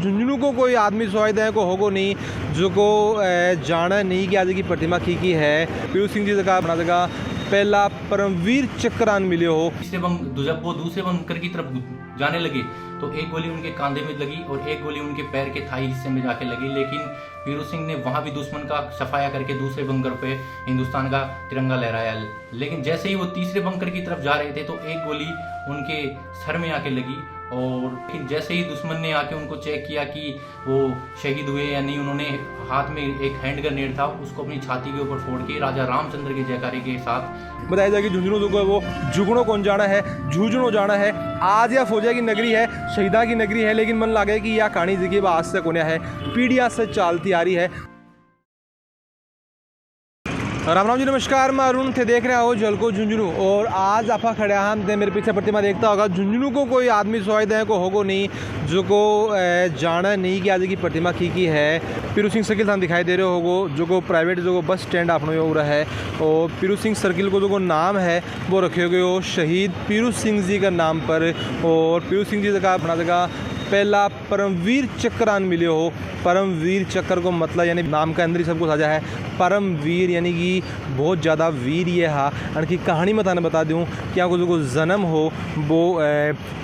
झुंझुनू को कोई आदमी सोचद है को होगो नहीं जो को जाना नहीं कि आज की प्रतिमा की है। पीरू सिंह जी जगह अपना जगह पहला परमवीर चक्रान मिले हो। जब वो दूसरे बंकर की तरफ जाने लगे तो एक गोली उनके कांधे में लगी और एक गोली उनके पैर के थाई हिस्से में जाके लगी, लेकिन पीरू सिंह ने वहां भी दुश्मन का सफाया करके दूसरे बंकर पे हिंदुस्तान का तिरंगा लहराया। लेकिन जैसे ही वो तीसरे बंकर की तरफ जा रहे थे तो एक गोली उनके सर में आके लगी और लेकिन जैसे ही दुश्मन ने आके उनको चेक किया कि वो शहीद हुए या नहीं, उन्होंने हाथ में एक हैंड ग्रेनेड था उसको अपनी छाती के ऊपर फोड़ के राजा रामचंद्र के जयकारे के साथ बताया जाए कि झुंझुनू जो है वो जुगनों कौन जाना है, झुंझुनू जाना है। आज या फौजा की नगरी है, शहीदा की नगरी है, लेकिन मन लगे कि यह कहानी जगह आज से कोने है, पीढ़ियां से चालती आ रही है। राम राम जी, नमस्कार। मैं अरुण थे, देख रहे हो जलको झुंझुनू। और आज आप खड़े हम मेरे पीछे प्रतिमा देखता होगा। झुंझुनू को कोई आदमी सोचद है को होगो नहीं जो को जाना नहीं कि आज की प्रतिमा की है। पीरू सिंह सर्किल थान दिखाई दे रहे होगो जो को प्राइवेट जो को बस स्टैंड आपने हो रहा है। और पीरू सिंह सर्किल को जो को नाम है वो रखे गए हो शहीद पीरू सिंह जी का नाम पर। और पीरू सिंह जी जगह अपना जगह पहला परमवीर चक्रान मिले हो। परमवीर चक्र को मतलब यानी नाम का अंदर ही सब कुछ आ जाए है। परमवीर यानी कि बहुत ज़्यादा वीर ये हा। अनकी कहानी मैं थाने बता दूँ कि आपको जो जन्म हो वो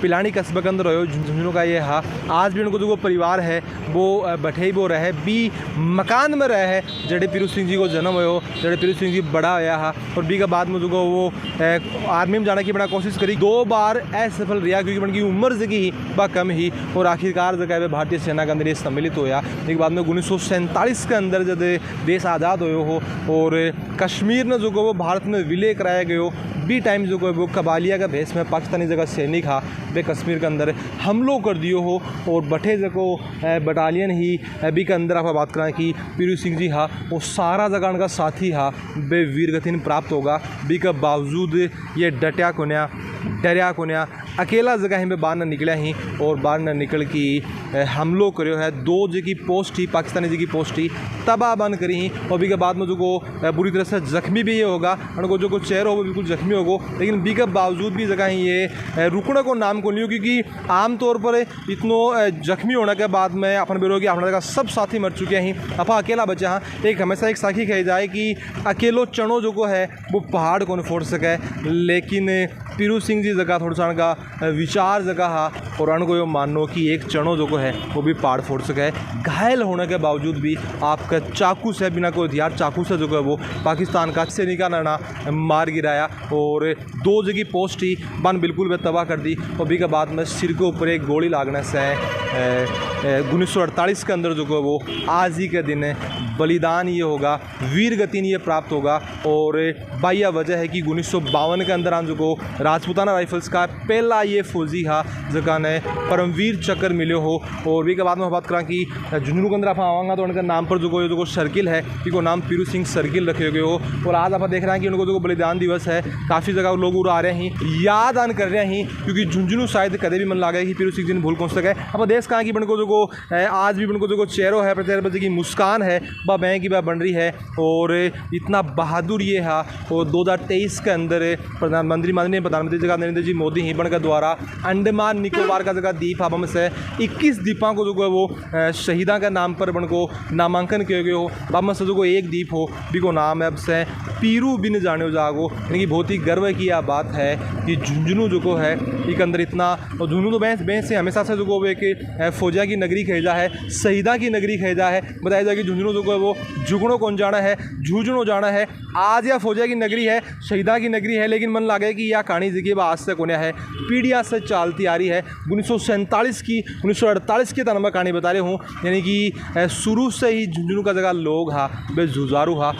पिलानी कस्बे के अंदर हो झुंझुनू का ये हा। आज भी उनको जो परिवार है वो बठे वो रहे भी मकान में रहे है जड़े पीरू सिंह जी को जन्म हो, जड़े पीरू सिंह जी बड़ा होया हा। और बी के बाद में जो वो आर्मी में जाने की बड़ा कोशिश करी, 2 बार असफल रहा क्योंकि उनकी उम्र जगह ही बा कम ही। और आखिरकार जगह भारतीय सेना के अंदर ये सम्मिलित होया। इसके बाद में 1947 के अंदर जब देश आज़ाद हो और कश्मीर ने जो वो भारत में विलय कराया गयो बी टाइम जो वो कबालिया का भेष में पाकिस्तानी जगह सैनिक हा वे कश्मीर के अंदर हमलों कर दियो हो। और बठे जगो बटालियन ही बी के अंदर आप बात करें कि पीरू सिंह जी हा वो सारा जगह उनका साथी हा बे वीर गति प्राप्त होगा। बी के बावजूद ये डटा कोन्या अकेला जगह में बाहर न निकला ही और बाहर न निकल की हमलों करो है। 2 जगह पोस्ट ही पाकिस्तानी जगह पोस्ट ही तबाह बंद करी ही। और बी के बाद में जो को बुरी तरह से जख्मी भी ये होगा, उनको जो को चेहरा होगा बिल्कुल जख्मी होगा। लेकिन बी के बावजूद भी जगह ही ये रुकने को नाम को नहीं, क्योंकि आमतौर पर इतनो जख्मी होने के बाद में अपन बेरो की अपना जगह सब साथी मर चुके हैं, अपा अकेला बचा हाँ। एक हमेशा एक साखी कही जाए कि अकेलो चनो जो को है वो पहाड़ को नहीं फोड़ सके, लेकिन पीरू सिंह जी जगह थोड़ा सा का विचार जगह हा और उनको यो मानो कि एक चनो जो को है वो भी पहाड़ फोड़ सके। घायल होने के बावजूद भी आपका चाकू से बिना कोई हथियार चाकू से जो है वो पाकिस्तान का सैनिका ने मार गिराया और 2 जगह पोस्ट ही बन बिल्कुल वे तबाह कर दी। और भी के बाद में सिर के ऊपर एक गोली लागने से 1948 के अंदर जो है वो आज ही के दिन बलिदान ये होगा, वीर गति ये प्राप्त होगा। और बाया वजह है कि 1952 के अंदर जो को राजपूताना राइफल्स का पहला ये फौजी हा जगह ने परमवीर चक्र मिले हो। और भी के बाद में बात करा कि झुंझुनू के अंदर आप आवांगा तो उनका नाम पर जो को सर्किल है कि नाम पीरू सिंह सर्किल रखे गए हो। और आज आप देख रहे हैं कि उनको जो बलिदान दिवस है, काफ़ी जगह लोग उड़ आ रहे हैं, याद आन कर रहे हैं, क्योंकि झुंझुनू शायद कदे भी मन लगा कि पीरू सिंह जी ने भूल कौन सके। अब देश कहाँ की उनको जो आज भी उनको जो चेहरों है प्रत्येक की मुस्कान है बा बैंक की बा बन रही है। और इतना बहादुर ये है। और 2023 के अंदर माननीय प्रधानमंत्री जगह नरेंद्र जी मोदी ही बन के द्वारा अंडमान निकोबार का जगह द्वीप हम से 21 द्वीपों को जो है वो शहीदा के नाम पर बन को नामांकन किए गए हो। बम से जो एक द्वीप हो भी को नाम है अब से पीरू बिन जाने जागो, यानी कि बहुत ही गर्व की यह बात है कि झुंझुनू जो को है एक अंदर इतना। और झुंझुनू तो बेंस से हमेशा से जो एक फौजा की नगरी खेजा है, शहीदा की नगरी खेजा है। बताया जाए कि झुंझुनू जो है वो जुगनों कौन जाना है, झुंझुनू जाना है। आज या फौजा की नगरी है, शहीदा की नगरी है, लेकिन मन लगे कि यह कहानी जगह आज से कोने है, पीढ़ियां से चालती आ रही है। 1947 की 1948 की तरह मैं कहानी बता रही हूँ, यानी कि शुरू से ही झुंझुनू का जगह लोग हा बे जुझारू हा,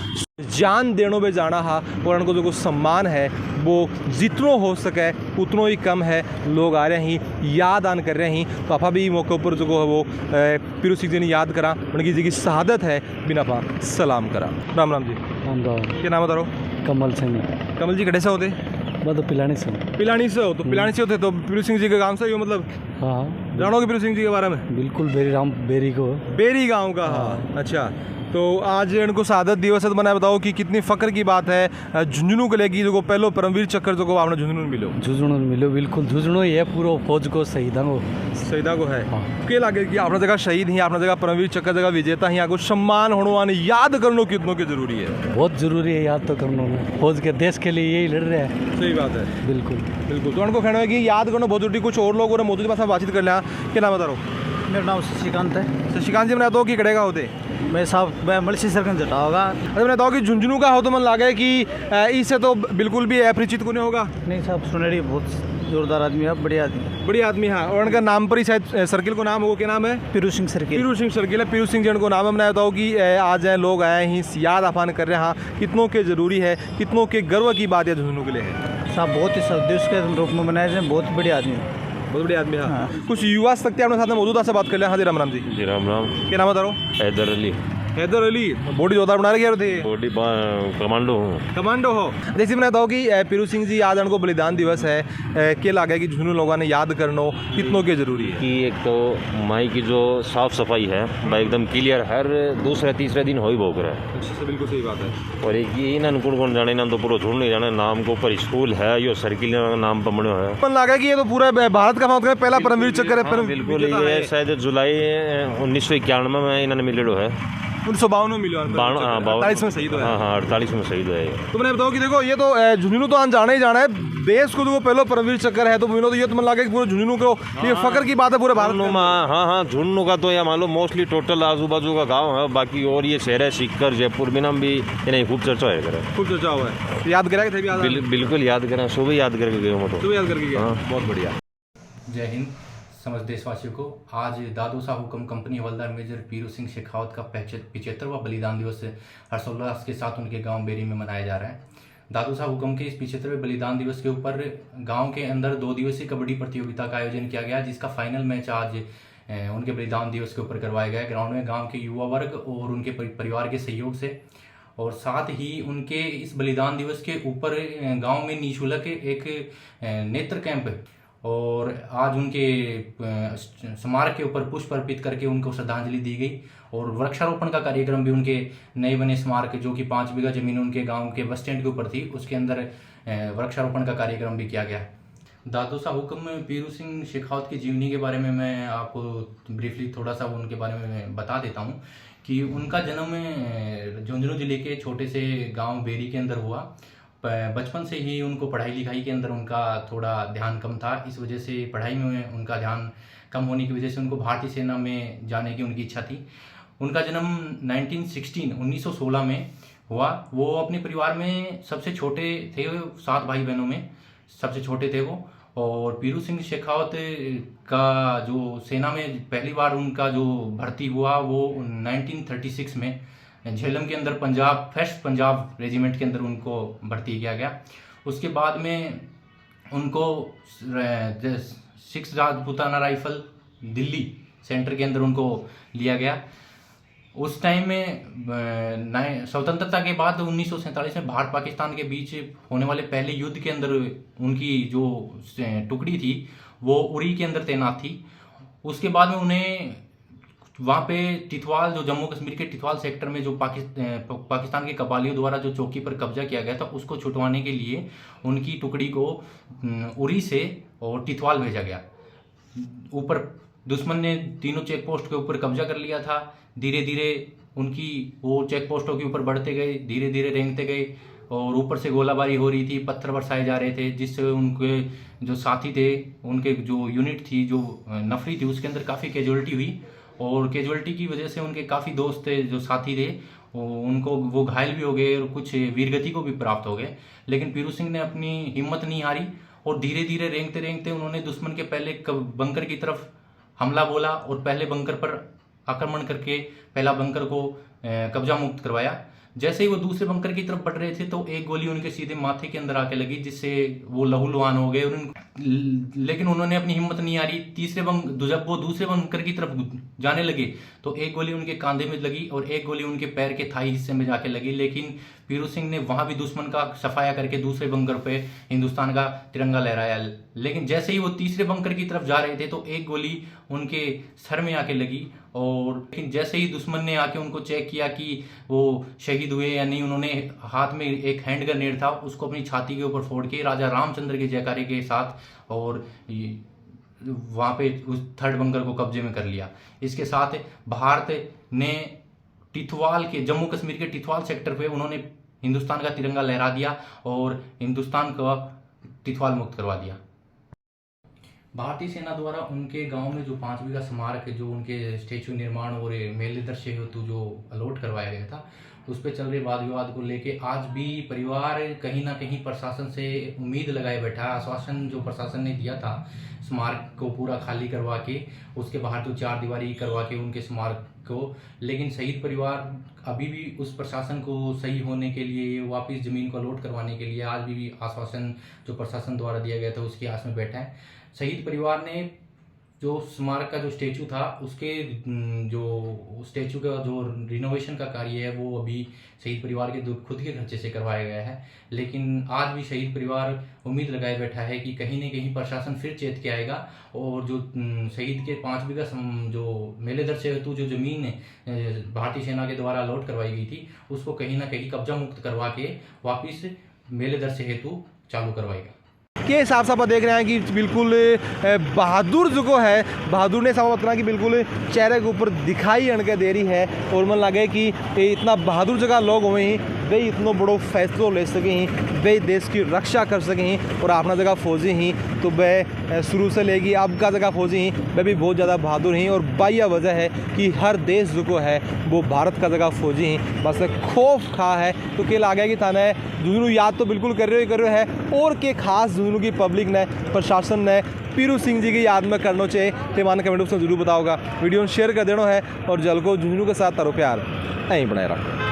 जान देनों में जाना हा। और उनको जो सम्मान है वो जितनो हो सके उतनो ही कम है। लोग आ रहे हैं, याद आन कर रहे हैं। तो आपा भी मौके पर जो है वो पीरू सिंह जी ने याद करा, उनकी जी की शहादत है बिना पा सलाम करा। राम राम जी। राम राम। क्या नाम बता रहा हो? कमल सिंह। कमल जी कटे से होते? मैं तो पिलानी से। पिलानी से हो? तो पिलानी से होते तो पीरू सिंह जी के गांव से ही हो मतलब? हाँ। जानोगे पीरू सिंह जी के बारे में? बिल्कुल बेरी को। बेरी गांव का? हाँ। अच्छा, तो आज इनको शहादत दिवस है, तो मैंने बताओ कि कितनी फ़ख्र की बात है झुंझुनू के लिए कि जो पहलो परमवीर चक्कर जो आपने झुंझुनू में मिलो। झुंझुनू मिलो, बिल्कुल झुंझुनू ही है पूरा फौज को शहीदा को। शहीदा को है के लगे कि अपना जगह शहीद ही, अपना जगह परमवीर चक्कर जगह विजेता ही, आपको सम्मान होने याद करना कितनों की जरूरी है? बहुत जरूरी है याद तो करना में, फौज के देश के लिए यही लड़ रहे हैं। सही बात है, बिल्कुल बिल्कुल। तो उनको कहना है कि याद करना बहुत जरूरी। कुछ और लोग और मोदी के पास बातचीत कर लिया। क्या नाम बता रहा हूँ? मेरा नाम शशिकांत है। शशिकांत जी, मैं तो कि कड़ेगा होते मैं साहब मैं मलसी सरकन जटा होगा। अरे मैं बताओ कि झुंझुनू का हो तो मन लगे कि इससे तो बिल्कुल भी अपरिचित को नहीं होगा। नहीं साहब, सुनेड़ी बहुत जोरदार आदमी है, बढ़िया आदमी, बढ़िया आदमी। हाँ, और उनका नाम पर ही शायद सर्किल को नाम होगा। क्या नाम है? पीरू सिंह सर्किल। पीरू सिंह सर्किल है, पीरू सिंह जी को नाम है। मैं बताऊँ कि आज लोग आए ही याद आफान कर रहे हैं। हाँ, कितनों के ज़रूरी है, कितनों के गर्व की बात है झुंझुनू के लिए है साहब। बहुत ही सदस्य के रूप में मनाए जाए, बहुत बढ़िया आदमी है, बहुत बढ़िया आदमी। हाँ, कुछ युवा शक्ति अपने साथ में मौजूद से बात कर लिया। हाँ जी, राम राम जी। जी राम राम। क्या नाम बता रहा हूँ? हैदर अली। हैदर अली, बॉडी जोरदार बना रहे थे। बॉडी कमांडो हूँ। कमांडो हो। जैसे मैंने बताओ कि पीरू सिंह जी आज उनको बलिदान दिवस है, के लगे कि झुंझुनू लोगों ने याद करना कितनों के जरूरी है? कि एक तो माई की जो साफ सफाई है वह एकदम क्लियर हर दूसरे तीसरे दिन हो ही भोग रहा है। बिल्कुल सही बात है। और एक ये इन्होंने कौन जाने, ना तो पूरा झुंड नहीं जाने, नाम के ऊपर स्कूल है, यो सर्किल नाम पर बनो है। मन लगा कि ये तो पूरा भारत का पहला परमवीर चक्कर है। बिल्कुल, ये शायद जुलाई 1991 में इन्होंने मिलेडो है। 1952 में मिलो, 48 में शहीद हुआ। हाँ, 48 में शहीद हुआ है। तो मैंने बताओ कि देखो ये तो झुंझुनू तो आज जाना ही जाना है देश को, तो पहलो परमवीर चक्कर है। तो तो ये तो मन लगा कि पूरे झुंझुनू को ये फख्र की बात है पूरे भारत में। हाँ, झुंझुनू का तो या मान लो मोस्टली टोटल आजू बाजू का गाँव है। बाकी और ये शहर है सीकर, जयपुर में नाम भी इन्हें खूब चर्चा है, खूब चर्चा हुआ है। याद करा थे? बिल्कुल याद करें, सुबह याद करके गए मैं तो। सुबह याद करके गया। बहुत बढ़िया। जय हिंद समस्त देशवासियों को। आज दादू साहब हुक्म कंपनी हवलदार मेजर पीरू सिंह शेखावत का 75वां बलिदान दिवस हर्षोल्लास के साथ उनके गांव बेरी में मनाया जा रहा है। दादू साहब हुक्म के इस 75वें बलिदान दिवस के ऊपर गांव के अंदर 2 दिवसीय कबड्डी प्रतियोगिता का आयोजन किया गया, जिसका फाइनल मैच आज उनके बलिदान दिवस के ऊपर करवाया गया ग्राउंड में, गाँव के युवा वर्ग और उनके परिवार के सहयोग से। और साथ ही उनके इस बलिदान दिवस के ऊपर गांव में निःशुल्क एक नेत्र कैंप और आज उनके स्मारक के ऊपर पुष्प अर्पित करके उनको श्रद्धांजलि दी गई। और वृक्षारोपण का कार्यक्रम भी उनके नए बने स्मारक, जो कि 5 बीघा जमीन उनके गांव के बस स्टैंड के ऊपर थी, उसके अंदर वृक्षारोपण का कार्यक्रम भी किया गया। दादू साहब हुक्म पीरू सिंह शेखावत की जीवनी के बारे में मैं आपको ब्रीफली थोड़ा सा उनके बारे में बता देता हूँ कि उनका जन्म झुंझुनू जिले के छोटे से गाँव बेरी के अंदर हुआ। बचपन से ही उनको पढ़ाई लिखाई के अंदर उनका थोड़ा ध्यान कम था, इस वजह से पढ़ाई में उनका ध्यान कम होने की वजह से उनको भारतीय सेना में जाने की उनकी इच्छा थी। उनका जन्म 1916 में हुआ। वो अपने परिवार में सबसे छोटे थे, 7 भाई बहनों में सबसे छोटे थे वो। और पीरू सिंह शेखावत का जो सेना में पहली बार उनका जो भर्ती हुआ वो 1936 में झेलम के अंदर फर्स्ट पंजाब रेजिमेंट के अंदर उनको भर्ती किया गया। उसके बाद में उनको 6 राजपूताना राइफल दिल्ली सेंटर के अंदर उनको लिया गया। उस टाइम में स्वतंत्रता के बाद 1947 में भारत पाकिस्तान के बीच होने वाले पहले युद्ध के अंदर उनकी जो टुकड़ी थी वो उरी के अंदर तैनात थी। उसके बाद में उन्हें वहाँ पे टिथवाल, जो जम्मू कश्मीर के टिथवाल सेक्टर में जो पाकिस्तान के कबालियों द्वारा जो चौकी पर कब्जा किया गया था, उसको छुटवाने के लिए उनकी टुकड़ी को उरी से और टिथवाल भेजा गया। ऊपर दुश्मन ने तीनों चेक पोस्ट के ऊपर कब्जा कर लिया था। धीरे धीरे उनकी वो चेक पोस्टों के ऊपर बढ़ते गए, धीरे धीरे रेंगते गए और ऊपर से गोलाबारी हो रही थी, पत्थर बरसाए जा रहे थे, जिससे उनके जो साथी थे, उनके जो यूनिट थी, जो नफरी थी, उसके अंदर काफ़ी कैजुअलिटी हुई। और कैजुअलिटी की वजह से उनके काफ़ी दोस्त थे, जो साथी थे, उनको वो घायल भी हो गए और कुछ वीरगति को भी प्राप्त हो गए। लेकिन पीरू सिंह ने अपनी हिम्मत नहीं हारी और धीरे धीरे रेंगते रेंगते उन्होंने दुश्मन के पहले बंकर की तरफ हमला बोला और पहले बंकर पर आक्रमण करके पहला बंकर को कब्जा मुक्त करवाया। जैसे ही वो दूसरे बंकर की तरफ बढ़ रहे थे तो एक गोली उनके सीधे माथे के अंदर आके लगी, जिससे वो लहूलुहान हो गए। लेकिन उन्होंने अपनी हिम्मत नहीं हारी। जब वो दूसरे बंकर की तरफ जाने लगे तो एक गोली उनके कांधे में लगी और एक गोली उनके पैर के थाई हिस्से में जाके लगी। लेकिन पीरू सिंह ने वहां भी दुश्मन का सफाया करके दूसरे बंकर पे हिंदुस्तान का तिरंगा लहराया। लेकिन जैसे ही वो तीसरे बंकर की तरफ जा रहे थे तो एक गोली उनके सर में आके लगी। और लेकिन जैसे ही दुश्मन ने आके उनको चेक किया कि वो शहीद हुए या नहीं, उन्होंने हाथ में एक हैंड ग्रेनेड था उसको अपनी छाती के ऊपर फोड़ के राजा रामचंद्र के जयकारे के साथ और वहाँ पे उस थर्ड बंकर को कब्जे में कर लिया। इसके साथ भारत ने टिथवाल के, जम्मू कश्मीर के टिथवाल सेक्टर पे उन्होंने हिंदुस्तान का तिरंगा लहरा दिया और हिंदुस्तान का टिथवाल मुक्त करवा दिया। भारतीय सेना द्वारा उनके गांव में जो 5 बीघा स्मारक है, जो उनके स्टेचू निर्माण और मेले दृश्य हेतु जो अलॉट करवाया गया था, उस पर चल रहे वाद विवाद को लेके आज भी परिवार कहीं ना कहीं प्रशासन से उम्मीद लगाए बैठा है। आश्वासन जो प्रशासन ने दिया था स्मारक को पूरा खाली करवा के, उसके बाहर तो 4 दीवारी करवा के उनके स्मारक को, लेकिन शहीद परिवार अभी भी उस प्रशासन को सही होने के लिए, वापस जमीन को अलॉट करवाने के लिए आज भी आश्वासन जो प्रशासन द्वारा दिया गया था उसकी आस में बैठा है। शहीद परिवार ने जो स्मारक का जो स्टेचू था, उसके जो स्टेचू का जो रिनोवेशन का कार्य है वो अभी शहीद परिवार के खुद के खर्चे से करवाया गया है। लेकिन आज भी शहीद परिवार उम्मीद लगाए बैठा है कि कहीं न कहीं प्रशासन फिर चेत के आएगा और जो शहीद के 5 बीघा जो मेले दृश्य हेतु जो जमीन भारतीय सेना के द्वारा अलॉट करवाई गई थी, उसको कहीं ना कहीं कब्जा मुक्त करवा के वापिस मेले दृश्य हेतु चालू करवाएगा। के हिसाब से आप देख रहे हैं कि बिल्कुल बहादुर जो है, बहादुर ने सब अपना कि बिल्कुल चेहरे के ऊपर दिखाई अणके दे रही है और मन लगे कि इतना बहादुर जगह लोग हुए हैं, वे इतना बड़ो फैसलो ले सके हैं, वे देश की रक्षा कर सके हैं और अपना जगह फौजी ही तो वे शुरू से लेगी अब का जगह फौजी ही वे भी बहुत ज़्यादा बहादुर हैं। और बाया वजह है कि हर देश जो है वो भारत का जगह फौजी हैं, बस खौफ खा है तो के लागे कि थाने जुनू याद तो बिल्कुल कर रहे है और के खास जुनू की पब्लिक ने, प्रशासन ने पीरू सिंह जी की याद में करना चाहिए तो मान कमेंट बॉक्स में जरूर बताओगा। वीडियो शेयर कर देना है और जल को जुनू के साथ तारो प्यार नहीं बनाए रखो।